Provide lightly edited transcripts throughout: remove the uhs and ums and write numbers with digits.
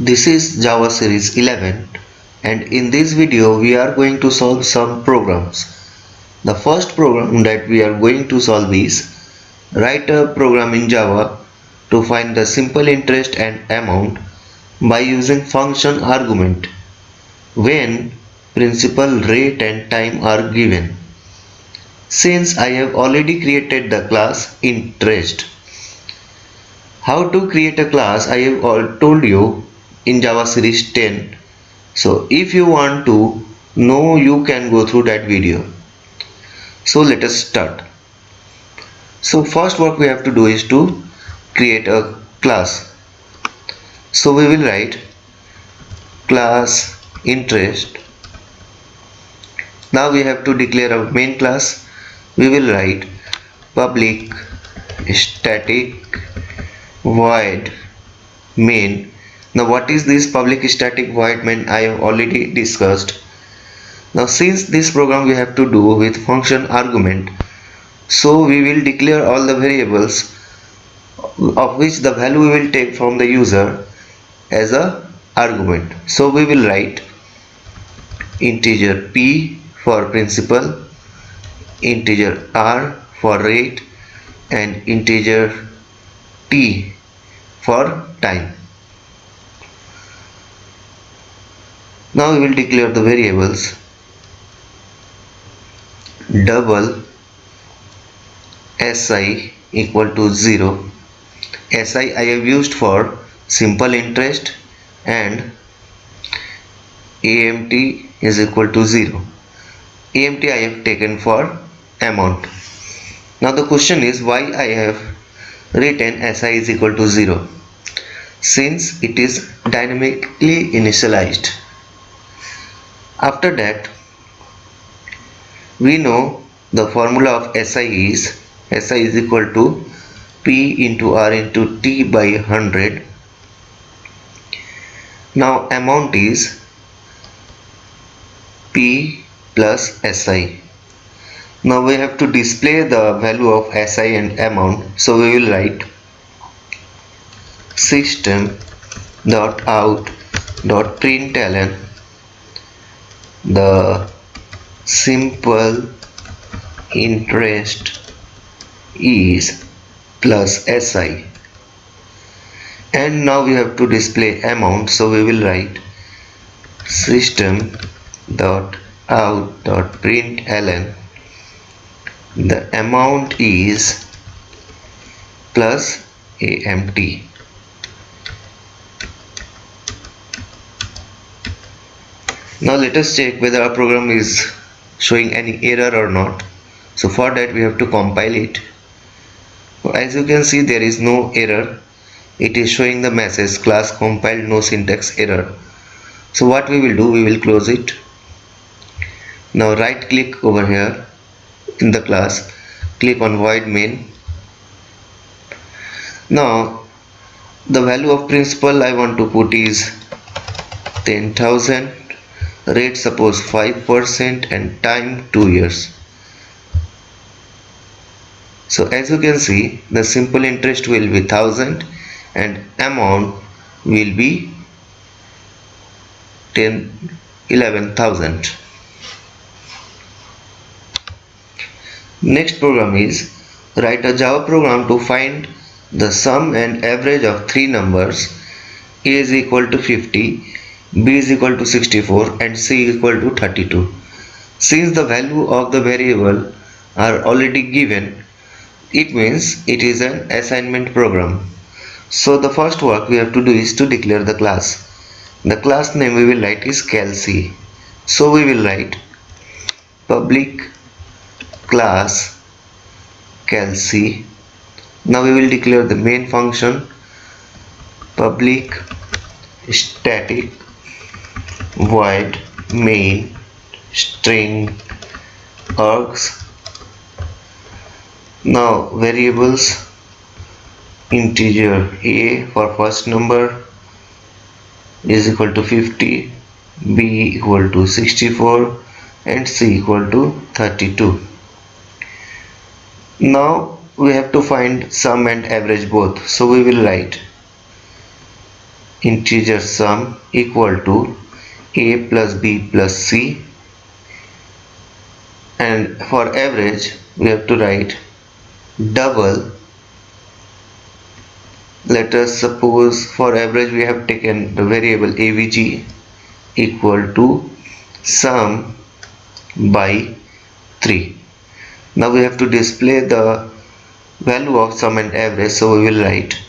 This is Java Series 11 and in this video we are going to solve some programs. The first program that we are going to solve is write a program in Java to find the simple interest and amount by using function argument when principal, rate and time are given. Since I have already created the class interest, how to create a class I have told you in Java Series 10. So if you want to know, you can go through that video. So let us start. So first what we have to do is to create a class. So we will write class interest. Now we have to declare a main class. We will write public static void main. Now what is this public static void main? I have already discussed. Now since this program we have to do with function argument, so we will declare all the variables of which the value we will take from the user as a argument. So we will write integer p for principal, integer r for rate and integer t for time. Now we will declare the variables double si equal to 0. Si I have used for simple interest and amt is equal to 0. amt I have taken for amount. Now the question is why I have written si is equal to 0, since it is dynamically initialized. After that, we know the formula of si is equal to p into r into t by 100. Now amount is p plus si. Now we have to display the value of si and amount, so we will write system dot out dot println the simple interest is plus si, and now we have to display amount, so we will write system dot out dot println the amount is plus amt. Now let us check whether our program is showing any error or not. So for that we have to compile it. As you can see, there is no error. It is showing the message class compiled, no syntax error. So what we will do, we will close it. Now right click over here in the class, click on void main. Now the value of principal I want to put is 10,000, rate suppose 5% and time 2 years. So as you can see, the simple interest will be 1000 and amount will be 11,000. Next program is write a Java program to find the sum and average of three numbers a is equal to 50, b is equal to 64 and c is equal to 32. Since the value of the variable are already given, it means it is an assignment program. So the first work we have to do is to declare the class. The class name we will write is calc. So we will write public class calc. Now we will declare the main function public static void main string args. Now variables integer a for first number is equal to 50, b equal to 64 and c equal to 32. Now we have to find sum and average both, so we will write integer sum equal to a plus b plus c, and for average we have to write double. Let us suppose for average we have taken the variable avg equal to sum by 3. Now we have to display the value of sum and average, so we will write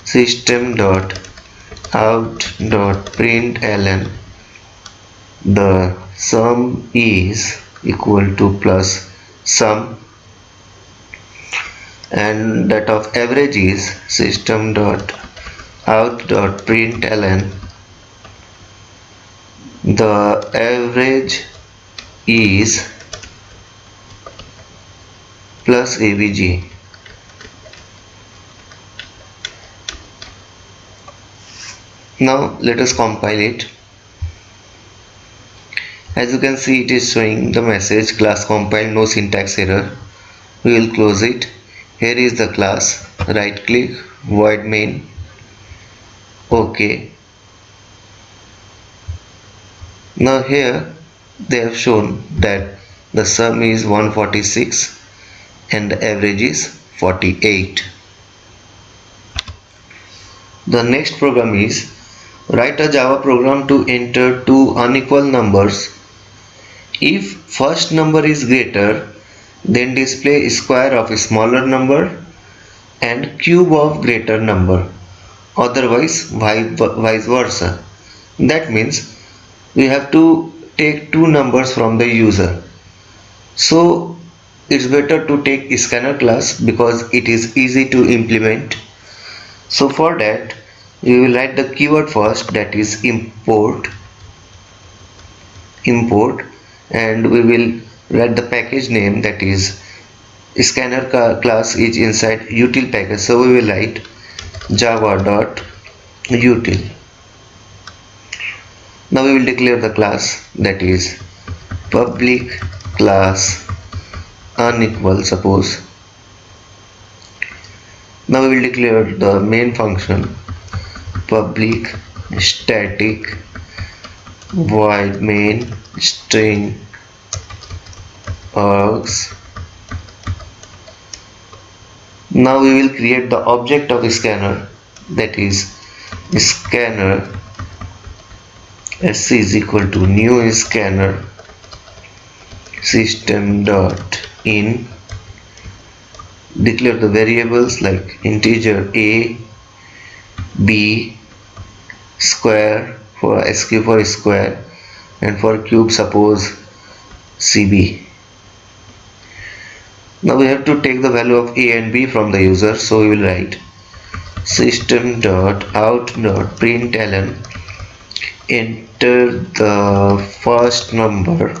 system dot out dot println the sum is equal to plus sum, and that of average is system dot out dot println the average is plus avg. Now let us compile it. As you can see, it is showing the message class compiled, no syntax error. We will close it. Here is the class. Right click, void main. OK. Now here they have shown that the sum is 146 and the average is 48. The next program is write a Java program to enter two unequal numbers. If first number is greater, then display square of a smaller number and cube of greater number, otherwise vice versa. That means we have to take two numbers from the user. So it's better to take scanner class because it is easy to implement. So for that we will write the keyword first, that is import, and we will write the package name, that is scanner class is inside util package, so we will write java.util. Now we will declare the class, that is public class unequal, suppose. Now we will declare the main function public static void main string args. Now we will create the object of scanner, that is scanner sc is equal to new scanner system dot in. Declare the variables like integer a, b, square for sq for square, and for cube suppose cb. Now we have to take the value of a and b from the user, so we will write system dot out dot println enter the first number.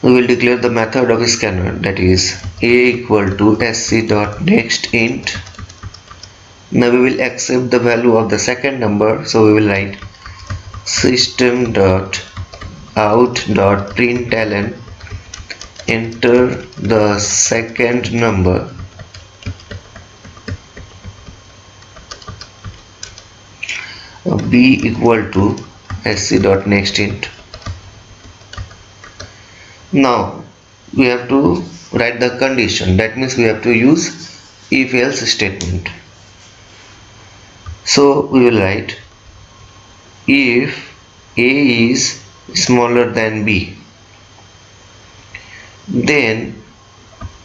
We will declare the method of scanner, that is a equal to sc dot next int. Now we will accept the value of the second number, so we will write system dot out dot println enter the second number. B equal to sc dot next int. Now we have to write the condition, that means we have to use if else statement. So we will write if a is smaller than b, then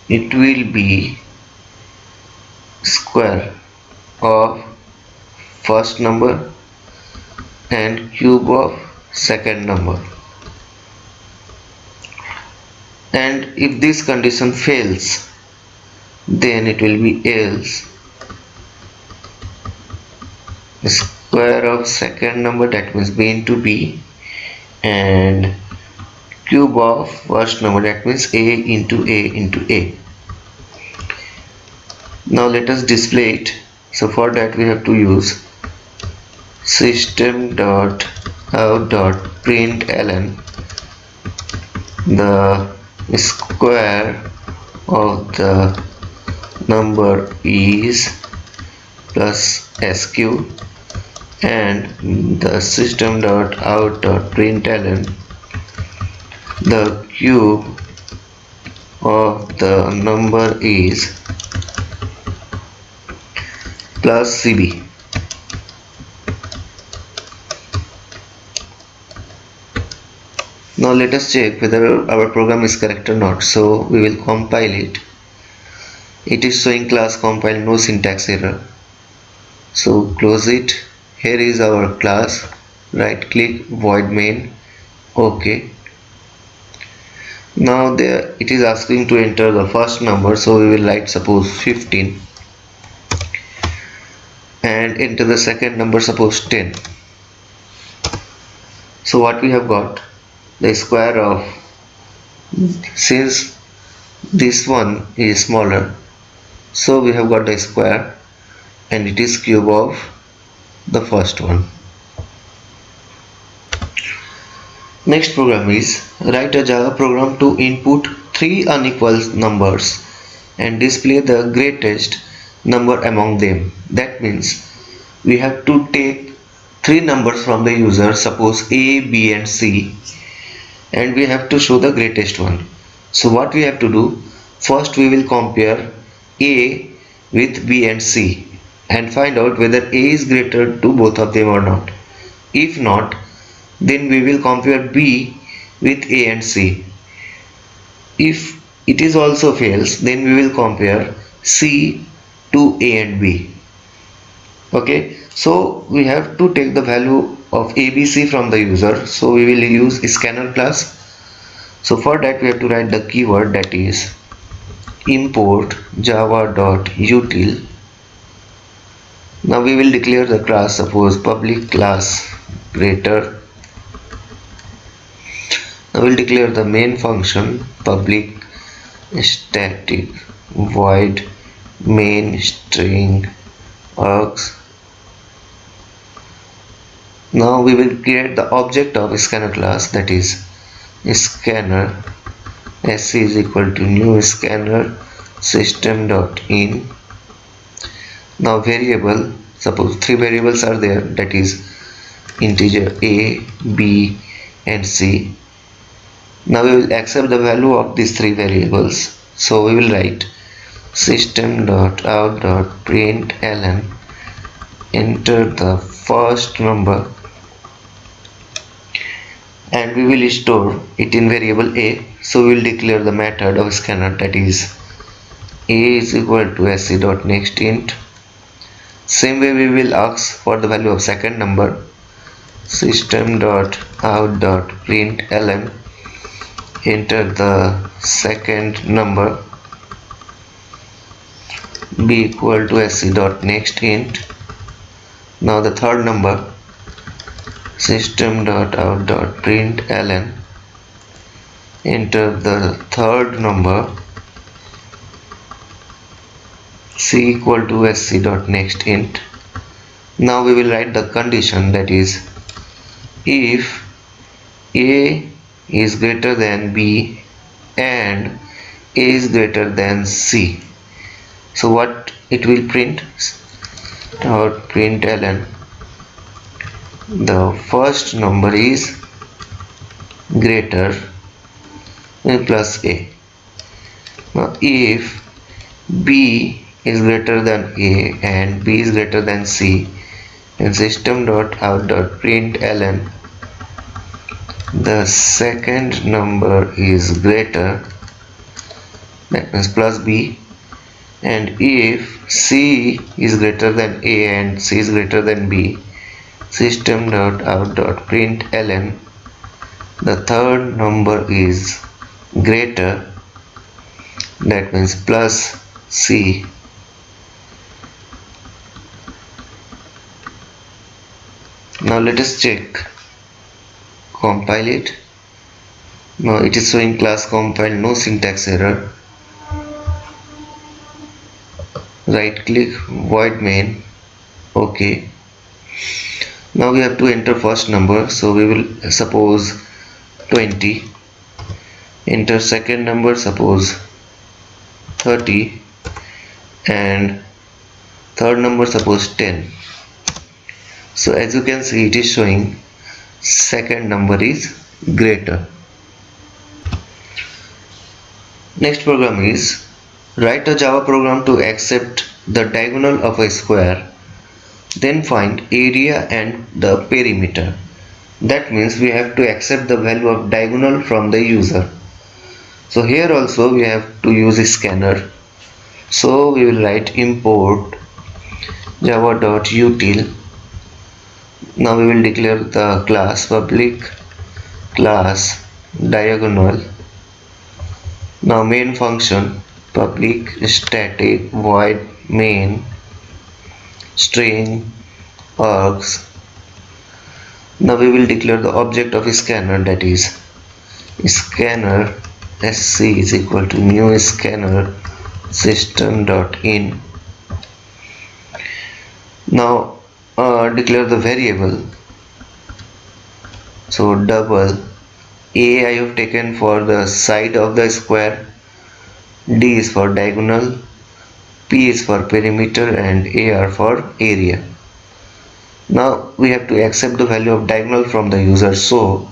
it will be square of first number and cube of second number. And if this condition fails, then it will be else square of second number, that means b into b, and cube of first number, that means a into a into a. Now let us display it. So for that we have to use system dot out dot println the square of the number is plus sq, and the system dot out dot println the cube of the number is plus cb. Now let us check whether our program is correct or not. So we will compile it. It is showing class compile, no syntax error. So close it. Here is our class. Right click, void main. OK. Now there it is asking to enter the first number. So we will write suppose 15 and enter the second number, suppose 10. So what we have got, the square of, since this one is smaller, so we have got the square and it is cube of the first one. Next program is write a Java program to input three unequal numbers and display the greatest number among them. That means we have to take three numbers from the user, suppose A, B and C, and we have to show the greatest one. So what we have to do, first we will compare A with B and C and find out whether A is greater to both of them or not. If not, then we will compare B with A and C. If it is also fails, then we will compare C to A and B. Okay, so we have to take the value of ABC from the user, so we will use scanner class. So for that we have to write the keyword, that is import java.util. Now we will declare the class, suppose public class greater. I will declare the main function public static void main string args. Now we will create the object of scanner class, that is scanner sc is equal to new scanner system.in. Now variable, suppose three variables are there, that is integer a, b and c. Now we will accept the value of these three variables. So we will write system.out.println, enter the first number, and we will store it in variable a. So we will declare the method of scanner, that is a is equal to sc.nextInt. Same way we will ask for the value of second number, system.out.println, enter the second number, b equal to sc.nextInt. Now the third number, system.out.println, enter the third number, c equal to sc.nextInt. Now we will write the condition, that is if a is greater than b and a is greater than c. So what it will print, dot println the first number is greater plus a. Now if b is greater than a and b is greater than c, then system.out.println the second number is greater, that means plus b, and if c is greater than a and c is greater than b, system.out.println the third number is greater, that means plus c. Now let us check, compile it. Now it is showing class compile, no syntax error. Right click, void main, OK. Now we have to enter first number, so we will suppose 20, enter second number, suppose 30, and third number suppose 10. So as you can see, it is showing second number is greater. Next program is write a Java program to accept the diagonal of a square, then find area and the perimeter. That means we have to accept the value of diagonal from the user. So here also we have to use a scanner. So we will write import java.util. Now we will declare the class public class diagonal. Now main function public static void main string args. Now we will declare the object of a scanner, that is scanner sc is equal to new scanner system.in. Now declare the variable. So double a I have taken for the side of the square, d is for diagonal, p is for perimeter, and ar for area. Now we have to accept the value of diagonal from the user. So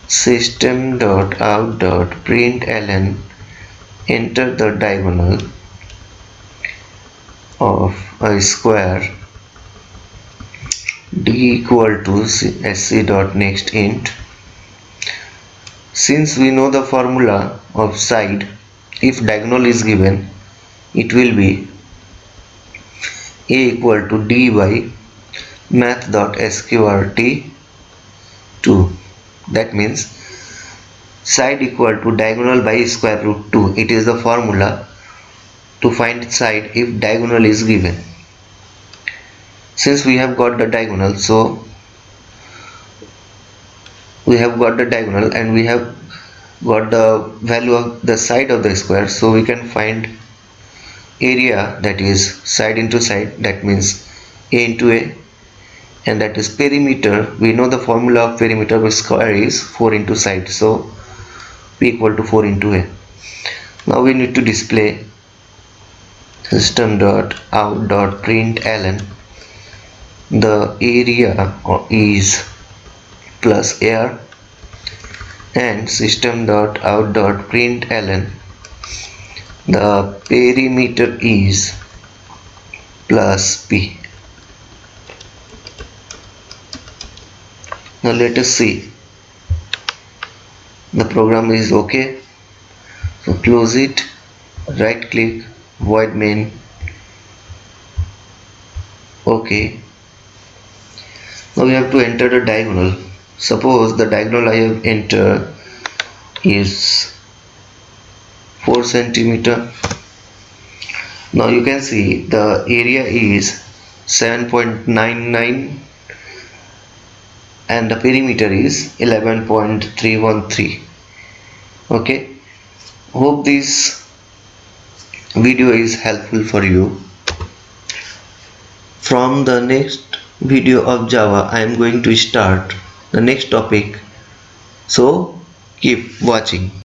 system.out.println enter the diagonal of a square d equal to sc.next int. Since we know the formula of side, if diagonal is given, it will be a equal to d by math.sqrt2. That means side equal to diagonal by square root 2. It is the formula to find side if diagonal is given. Since we have got the diagonal, so we have got the diagonal and we have got the value of the side of the square, so we can find area, that is side into side, that means a into a, and that is perimeter. We know the formula of perimeter of square is 4 into side, so p equal to 4 into a. Now we need to display system.out.println the area is plus air, and system.out.println the perimeter is plus p. Now let us see. The program is okay. So close it, right click, void main. Okay. Now we have to enter the diagonal. Suppose the diagonal I have entered is 4 centimeter. Now you can see the area is 7.99 and the perimeter is 11.313. Okay, hope this video is helpful for you. From the next video of Java, I am going to start the next topic, so keep watching.